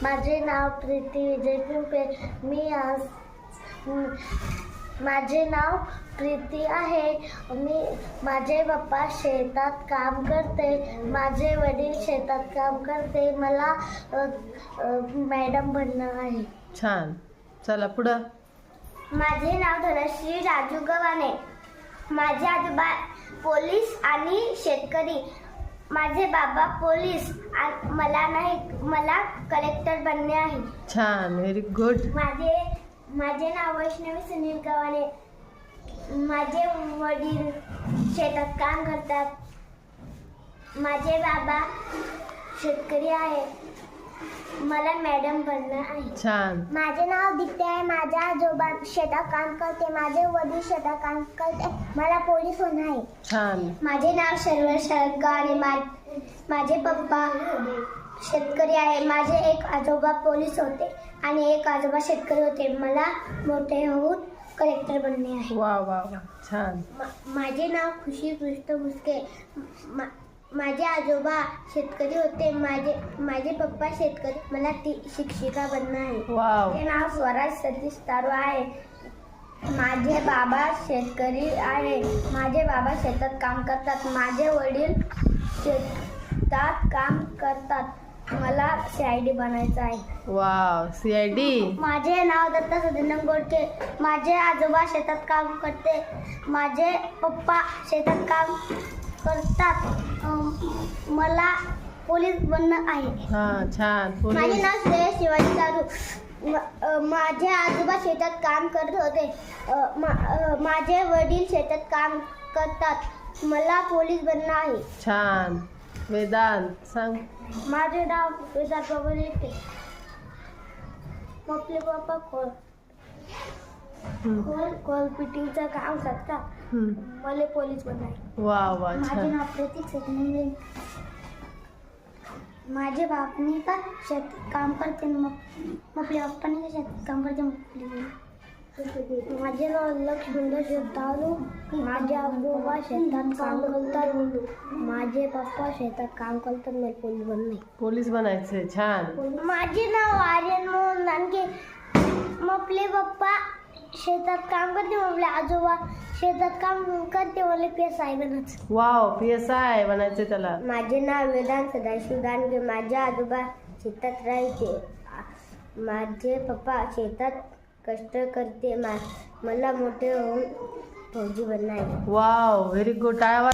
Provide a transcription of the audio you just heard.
माझे नाव प्रीती विजय पिंपे. माझे नाव प्रीती आहे. माझे पप्पा शेतात काम करते. माझे वडील शेतात काम करते. मला मॅडम बनणं आहे. छान. चला पुढं. माझे नाव धनश्री राजू गव्हाणे. माझे आजोबा पोलीस आणि शेतकरी. माझे बाबा पोलीस मला कलेक्टर बनणे आहे. छान. Very good. माझे नाव वैष्णवी सुनील गव्हाणे. माझे वडील शेतात काम करतात. माझे बाबा शेतकरी आहे. मला मॅडम बनणं आहे. छान. माझे नाव दीप्ती आहे. माझे आजोबा शेतात काम करते. माझे वडील शेतात काम करते. मला पोलीस होणं आहे. छान. माझे नाव शर्वरी शरद गव्हाणे. माझे पप्पा शेतकरी आहे. माझे एक आजोबा पोलीस होते आणि एक आजोबा शेतकरी होते. मला मोठे होऊन कलेक्टर बनणे आहे. वा वा वा. छान. माझे नाव खुशी कृष्ण भुसके. माझे आजोबा शेतकरी होते. माझे पप्पा शेतकरी. मला शिक्षिका बनणं आहे. वाव. माझे नाव स्वराज सतीश तारू आहे. माझे बाबा शेतकरी आहे. माझे बाबा शेतात काम करतात. माझे वडील शेतात काम करतात. मला CID बनायचं आहे. वाव. CID. माझे नाव दत्ता सदानंद गोडके. माझे आजोबा शेतात काम करते. माझे पप्पा शेतात काम करतात. मला पोलीस बनणं आहे. हा. छान. माझे पोलीस. नाव श्रेयस शिवाजी तारू. माझे आजोबा शेतात काम करत होते. माझे वडील शेतात काम करतात. मला पोलीस बनणं आहे. छान. वेदांत सांग. माझे नाव वेदांत बाबा लेटे. आपले पप्पा कोलपिटीचं काम करतात. मला पोलीस बनायचं. वा वा. माझे छान. नाव प्रतीक सचिन. माझे बापनी का शेतात काम करते. मग आपल्या बाप्पाने का शेतात काम करते. माझे नाव लक्ष्मण तारू. माझे आजोबा शेतात काम करतात. माझे पप्पा शेतात काम करतात. मला पोलीस बनणे. पोलीस बनायचंय. छान. माझे नाव आर्यन मोहन नानके. आपले पप्पा शेतात काम करते. आपले आजोबा शेतात काम करते. मला PSI बनायचं. वाव. PSI बनायचंय त्याला. माझे नाव वेदांत सदाशिव दानगे. माझे आजोबा शेतात राहायचे. माझे पप्पा शेतात कष्ट करते. मला मोठे होऊन फौजी बनणं आहे. वाव. Very good. टाळ्या वाजवा.